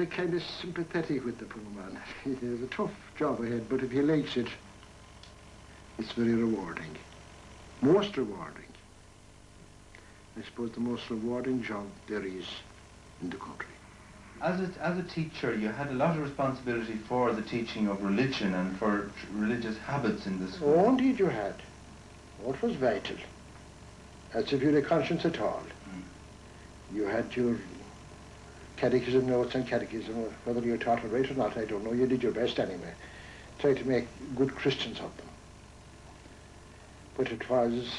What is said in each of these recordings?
a kind of sympathetic with the poor man. He has a tough job ahead, but if he likes it, it's very rewarding. Most rewarding. I suppose the most rewarding job there is in the country. As a teacher, you had a lot of responsibility for the teaching of religion and for religious habits in the school. Oh, indeed you had. Oh, it was vital. As if you had a conscience at all. You had your catechism notes and catechism, whether you taught it right or not, I don't know. You did your best anyway. Try to make good Christians of them. But it was...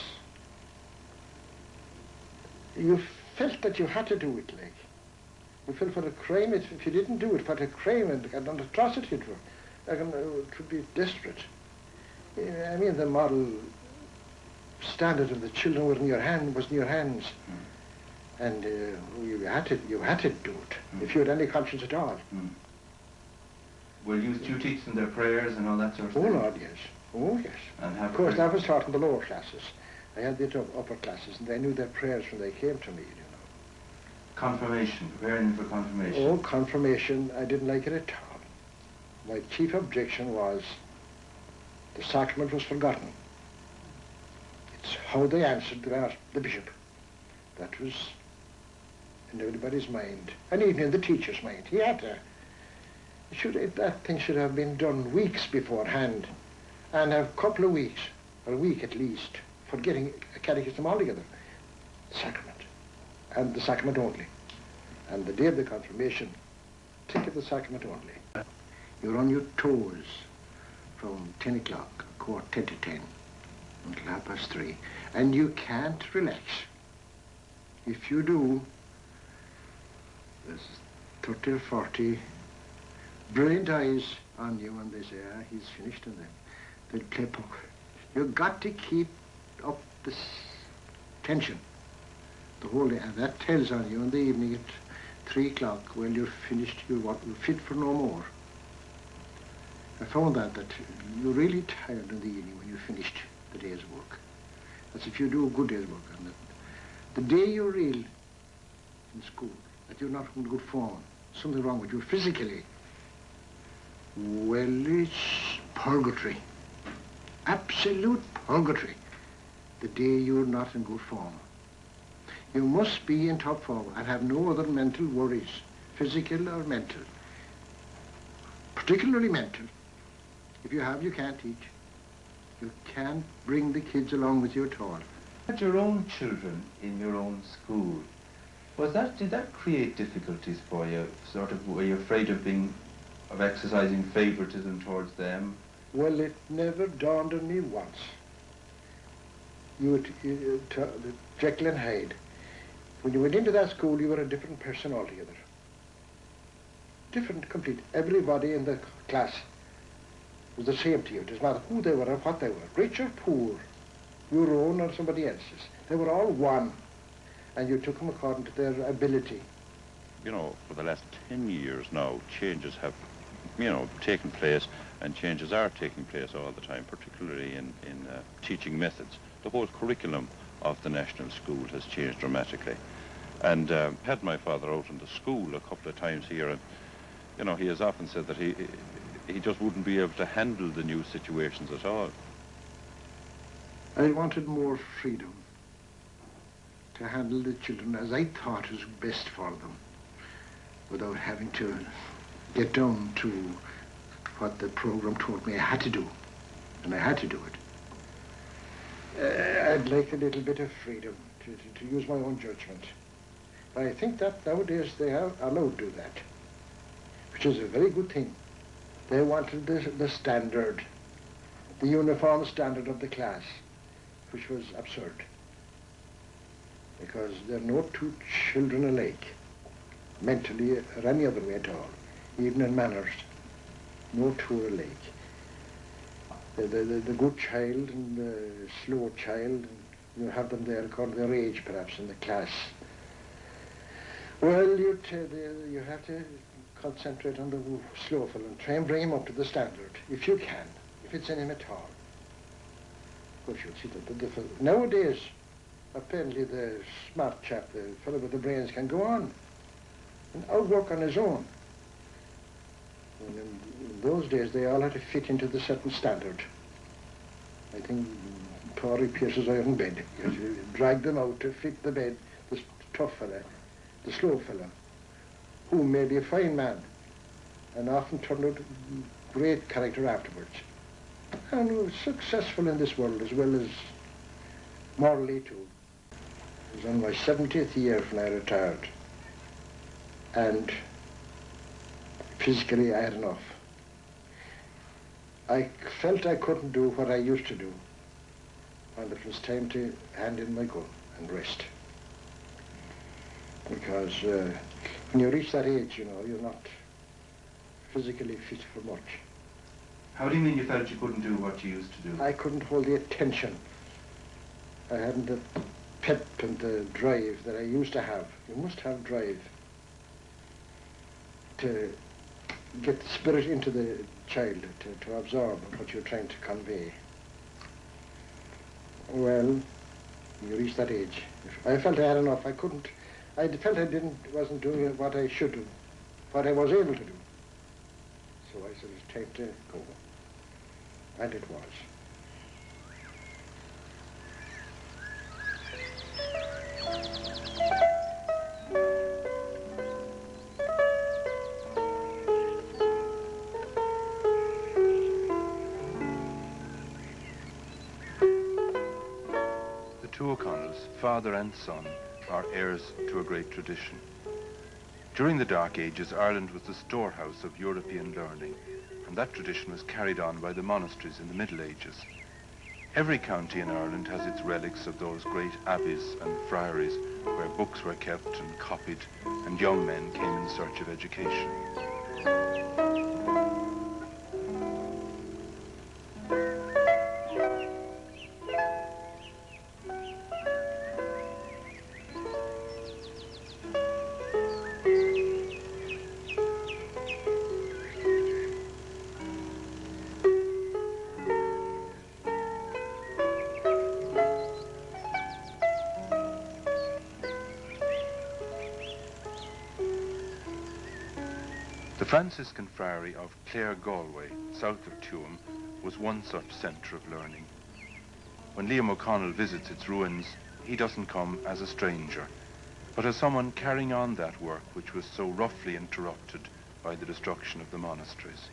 You felt that you had to do it, like. You felt for a crime, if you didn't do it, what a crime and an atrocity it would be desperate. I mean, the moral standard of the children was in your hands. And you had to do it, if you had any conscience at all. Well, you teach them their prayers and all that sort of thing? Oh, Lord, yes. Oh, yes. And of course, that was taught in the lower classes. I had the upper classes, and they knew their prayers when they came to me, you know. Confirmation, preparing them for confirmation. Oh, confirmation, I didn't like it at all. My chief objection was the sacrament was forgotten. It's how they answered the bishop. That was in everybody's mind, and even in the teacher's mind. He had to... that thing should have been done weeks beforehand, and a couple of weeks, or a week at least, for getting a catechism altogether. Sacrament. And the sacrament only. And the day of the confirmation, think of the sacrament only. You're on your toes from 10 o'clock, 10 to 10, until 3:30, and you can't relax. If you do, there's 30 or 40 brilliant eyes on you, and they say, he's play and they'll play poker. You've got to keep up this tension the whole day, and that tells on you in the evening at 3 o'clock, when you're finished, you're fit for no more. I found that you're really tired in the evening when you've finished the day's work. That's if you do a good day's work. And the day you're ill in school, that you're not in good form, something wrong with you physically, well, it's purgatory. Absolute purgatory. The day you're not in good form. You must be in top form and have no other mental worries, physical or mental. Particularly mental. If you have, you can't teach. You can't bring the kids along with you at all. Had your own children in your own school, did that create difficulties for you? Sort of, were you afraid of exercising favoritism towards them? Well, it never dawned on me once. Jekyll and Hyde. When you went into that school, you were a different person altogether. Different, complete. Everybody in the class was the same to you. It doesn't matter who they were or what they were, rich or poor, your own or somebody else's. They were all one, and you took them according to their ability. You know, for the last 10 years now, changes have, taken place, and changes are taking place all the time, particularly in teaching methods. The whole curriculum of the national school has changed dramatically. And had my father out in the school a couple of times here, and he has often said that he just wouldn't be able to handle the new situations at all. I wanted more freedom to handle the children as I thought was best for them, without having to get down to what the program told me I had to do, and I had to do it. I'd like a little bit of freedom to use my own judgment. But I think that nowadays they are allowed to do that, which is a very good thing. They wanted the standard, the uniform standard of the class, which was absurd. Because there are no two children alike, mentally or any other way at all, even in manners. No two alike. The good child and the slow child, you have them there according to their age, perhaps, in the class. Well, you have to concentrate on the slowful and try and bring him up to the standard, if you can, if it's in him at all. Of course, you'll see that the difference. Nowadays, apparently the smart chap, the fellow with the brains, can go on and outwork on his own. And in those days, they all had to fit into the certain standard. I think Tory Pierce's iron bed, because you drag them out to fit the bed, the tough fella, the slow fella, who may be a fine man, and often turned out great character afterwards. And was successful in this world as well as morally too. It was on my 70th year when I retired, and physically I had enough. I felt I couldn't do what I used to do, and it was time to hand in my gun and rest. Because when you reach that age, you know, you're not physically fit for much. How do you mean you felt you couldn't do what you used to do? I couldn't hold the attention. I hadn't the pep and the drive that I used to have. You must have drive to get the spirit into the child, to absorb what you're trying to convey. Well, when you reach that age, I felt I had enough. I couldn't, I felt I wasn't doing what I should do, what I was able to do. So I said, it's time to go. And it was. The two O'Connells, father and son, are heirs to a great tradition. During the Dark Ages, Ireland was the storehouse of European learning, and that tradition was carried on by the monasteries in the Middle Ages. Every county in Ireland has its relics of those great abbeys and friaries where books were kept and copied, and young men came in search of education. The Franciscan Friary of Clare, Galway, south of Tuam, was one such centre of learning. When Liam O'Connell visits its ruins, he doesn't come as a stranger, but as someone carrying on that work which was so roughly interrupted by the destruction of the monasteries.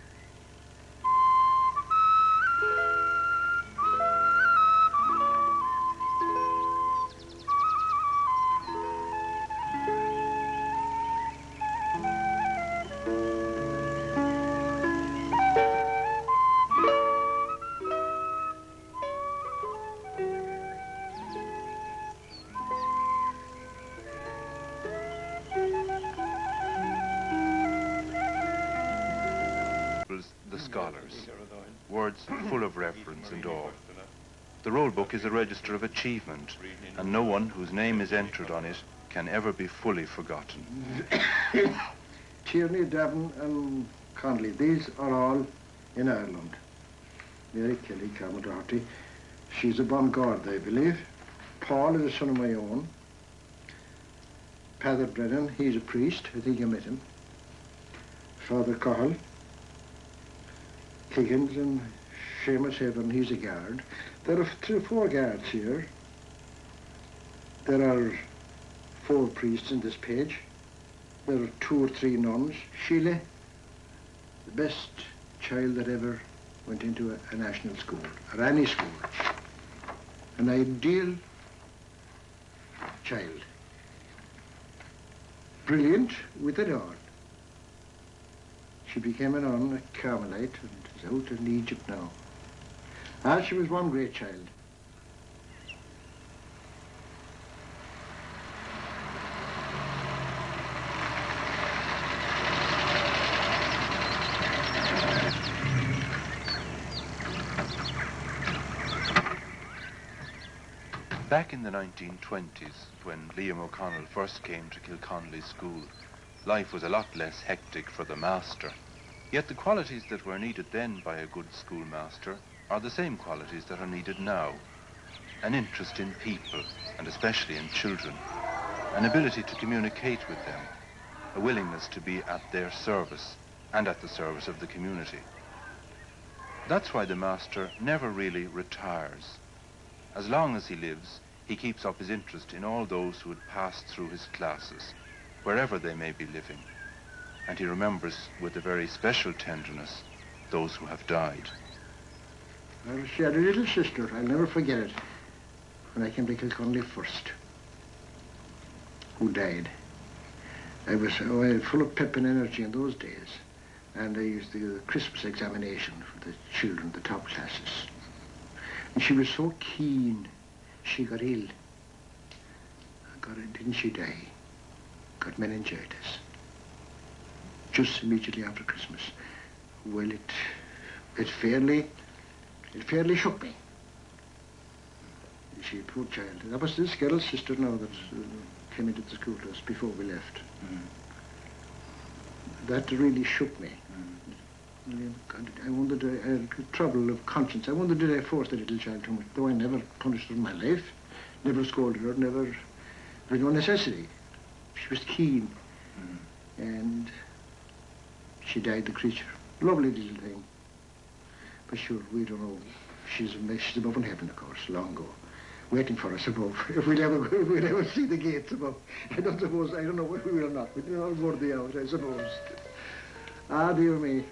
The scholars, words full of reverence and awe. The roll book is a register of achievement, and no one whose name is entered on it can ever be fully forgotten. Tierney, Devon and Connolly, these are all in Ireland. Mary Kelly, Carmen Doherty, she's a Bongard, I believe. Paul is a son of my own. Father Brennan, he's a priest, I think you met him. Father Cahill, Higgins and Seamus Heaven, he's a guard. There are 3 or 4 guards here. There are 4 priests in this page. There are 2 or 3 nuns. Sheila, the best child that ever went into a national school, or any school. An ideal child. Brilliant with a dawn. She became a nun, a Carmelite, and is out in Egypt now. Ah, she was one great child. Back in the 1920s, when Liam O'Connell first came to Kilconnelly School, life was a lot less hectic for the master. Yet the qualities that were needed then by a good schoolmaster are the same qualities that are needed now. An interest in people, and especially in children. An ability to communicate with them. A willingness to be at their service. and at the service of the community. That's why the master never really retires. As long as he lives, he keeps up his interest in all those who had passed through his classes, wherever they may be living. And he remembers with a very special tenderness those who have died. Well, she had a little sister, I'll never forget it, when I came to Kilconnelly first, who died. I was full of pep and energy in those days, and I used to do the Christmas examination for the children, the top classes. And she was so keen, she got ill. Didn't she die? Got meningitis. Just immediately after Christmas. Well, it fairly shook me. She, poor child. That was this girl's sister now that came into the school to us before we left. That really shook me. I wondered, I had trouble of conscience. I wondered, did I force the little child too much? Though I never punished her in my life, never scolded her, never, there was no necessity. She was keen. And she died, the creature. Lovely little thing. But sure, we don't know. She's above in heaven, of course, long ago. Waiting for us above. If we'll ever see the gates above. I don't know if we will or not. We're not worthy out, I suppose. Ah, dear me.